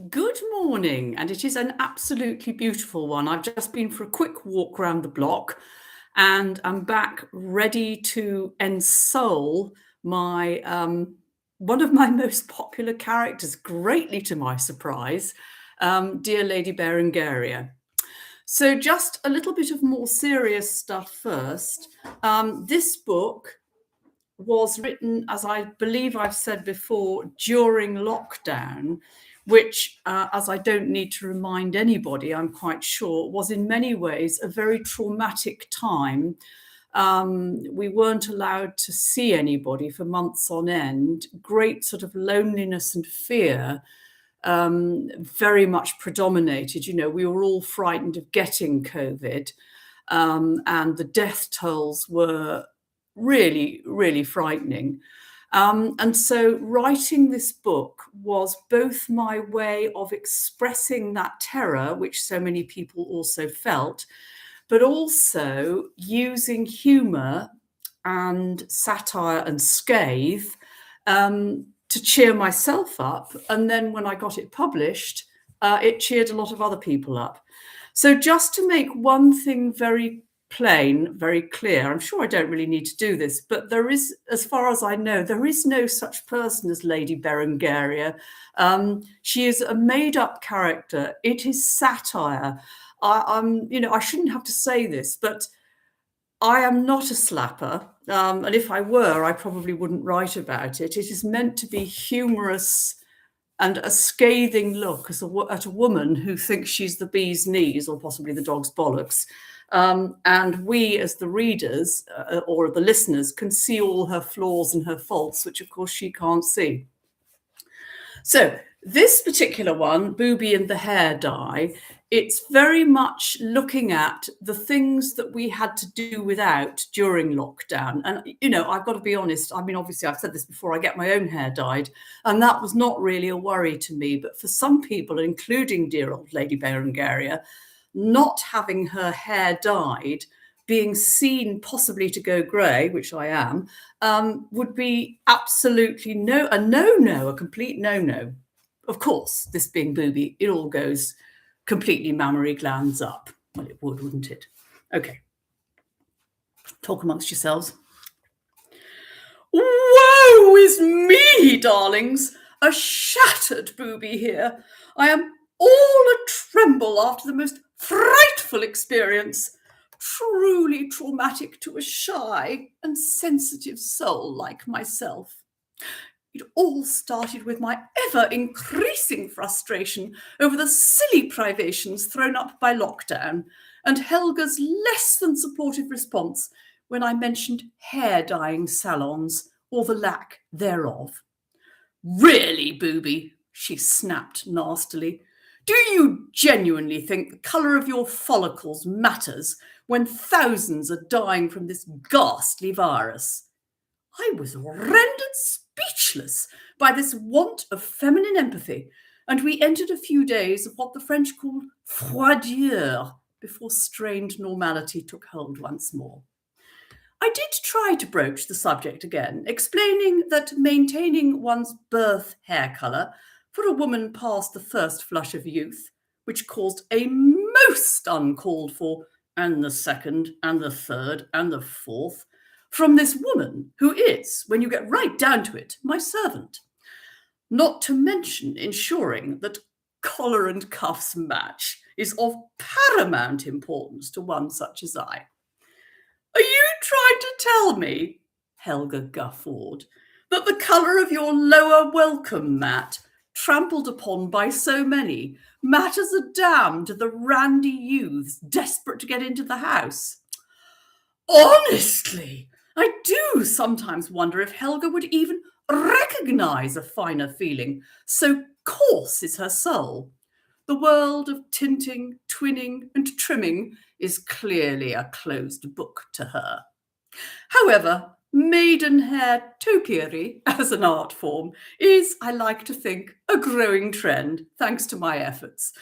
Good morning, and it is an absolutely beautiful one. I've just been for a quick walk around the block and I'm back ready to ensoul my one of my most popular characters, greatly to my surprise, dear Lady Berengaria. So just a little bit of more serious stuff first. This book was written, as I believe I've said before, during lockdown, which, as I don't need to remind anybody, I'm quite sure, was in many ways a very traumatic time. We weren't allowed to see anybody for months on end. Great sort of loneliness and fear very much predominated. You know, we were all frightened of getting COVID, and the death tolls were really, really frightening. And so writing this book was both my way of expressing that terror, which so many people also felt, but also using humour and satire and scathe to cheer myself up. And then when I got it published, it cheered a lot of other people up. So just to make one thing very plain, very clear, I'm sure I don't really need to do this, but there is, as far as I know, there is no such person as Lady Berengaria. She is a made-up character. It is satire. I shouldn't have to say this, but I am not a slapper. And if I were, I probably wouldn't write about it. It is meant to be humorous and a scathing look at a woman who thinks she's the bee's knees or possibly the dog's bollocks. And we, as the readers or the listeners, can see all her flaws and her faults, which of course she can't see. So this particular one, Booby and the Hair Dye, it's very much looking at the things that we had to do without during lockdown. And, you know, I've got to be honest. I mean, obviously, I've said this before, I get my own hair dyed, and that was not really a worry to me. But for some people, including dear old Lady Berengaria, not having her hair dyed, being seen possibly to go grey, which I am, would be absolutely a complete no-no. Of course, this being Booby, it all goes completely mammary glands up. Well, it would, wouldn't it? Okay. Talk amongst yourselves. Woe is me, darlings! A shattered Booby here. I am all a tremble after the most frightful experience. Truly traumatic to a shy and sensitive soul like myself. It all started with my ever-increasing frustration over the silly privations thrown up by lockdown and Helga's less than supportive response when I mentioned hair-dyeing salons or the lack thereof. Really, Booby, she snapped nastily. Do you genuinely think the colour of your follicles matters when thousands are dying from this ghastly virus? I was rendered speechless by this want of feminine empathy, and we entered a few days of what the French call froidure before strained normality took hold once more. I did try to broach the subject again, explaining that maintaining one's birth hair colour for a woman past the first flush of youth, which caused a most uncalled for and the second and the third and the fourth from this woman who is, when you get right down to it, my servant. Not to mention ensuring that collar and cuffs match is of paramount importance to one such as I. Are you trying to tell me, Helga guffawed, that the colour of your lower welcome mat, trampled upon by so many, matters a damn to the randy youths desperate to get into the house? Honestly, I do sometimes wonder if Helga would even recognise a finer feeling, so coarse is her soul. The world of tinting, twinning, and trimming is clearly a closed book to her. However, maidenhair topiary as an art form is, I like to think, a growing trend, thanks to my efforts.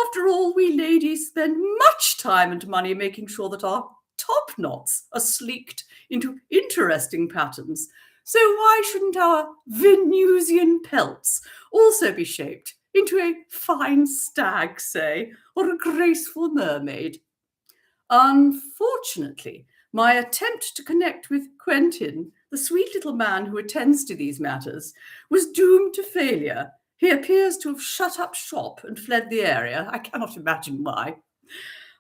After all, we ladies spend much time and money making sure that our top knots are sleeked into interesting patterns. So why shouldn't our Venusian pelts also be shaped into a fine stag, say, or a graceful mermaid. Unfortunately, my attempt to connect with Quentin, the sweet little man who attends to these matters, was doomed to failure. He appears to have shut up shop and fled the area. I cannot imagine why.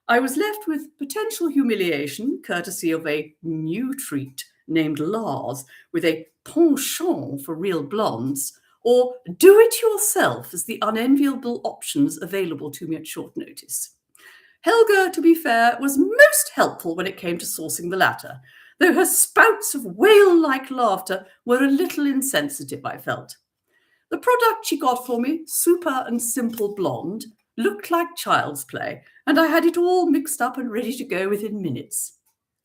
I was left with potential humiliation, courtesy of a new treat named Lars, with a penchant for real blondes, or do it yourself as the unenviable options available to me at short notice. Helga, to be fair, was most helpful when it came to sourcing the latter, though her spouts of whale-like laughter were a little insensitive, I felt. The product she got for me, super and simple blonde, looked like child's play, and I had it all mixed up and ready to go within minutes.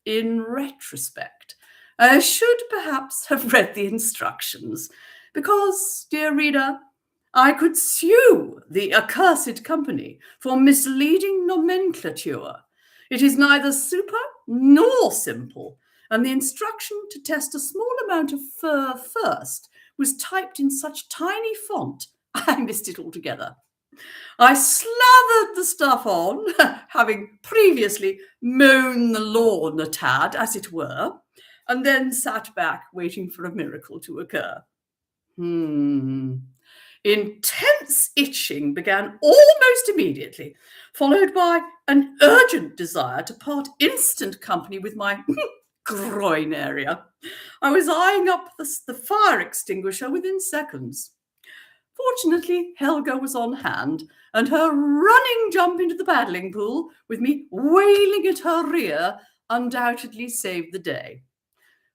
In retrospect, I should perhaps have read the instructions, because, dear reader, I could sue the accursed company for misleading nomenclature. It is neither super nor simple, and the instruction to test a small amount of fur first was typed in such tiny font, I missed it altogether. I slathered the stuff on, having previously mown the lawn a tad, as it were, and then sat back waiting for a miracle to occur. Intense itching began almost immediately, followed by an urgent desire to part instant company with my groin area. I was eyeing up the fire extinguisher within seconds. Fortunately, Helga was on hand, and her running jump into the paddling pool, with me wailing at her rear, undoubtedly saved the day.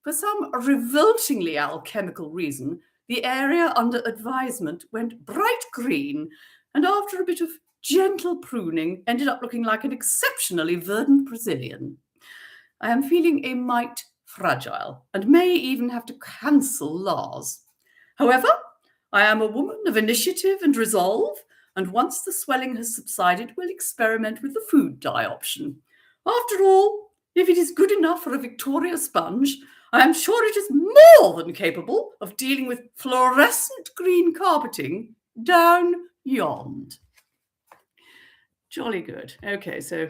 For some revoltingly alchemical reason, the area under advisement went bright green, and after a bit of gentle pruning, ended up looking like an exceptionally verdant Brazilian. I am feeling a mite fragile, and may even have to cancel Lars. However, I am a woman of initiative and resolve, and once the swelling has subsided, we'll experiment with the food dye option. After all, if it is good enough for a Victoria sponge, I am sure it is more than capable of dealing with fluorescent green carpeting down yond. Jolly good. Okay, so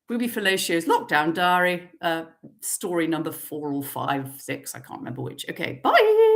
Booby Fellatio's Lockdown Diary, story number 4 or 5, 6, I can't remember which. Okay, bye.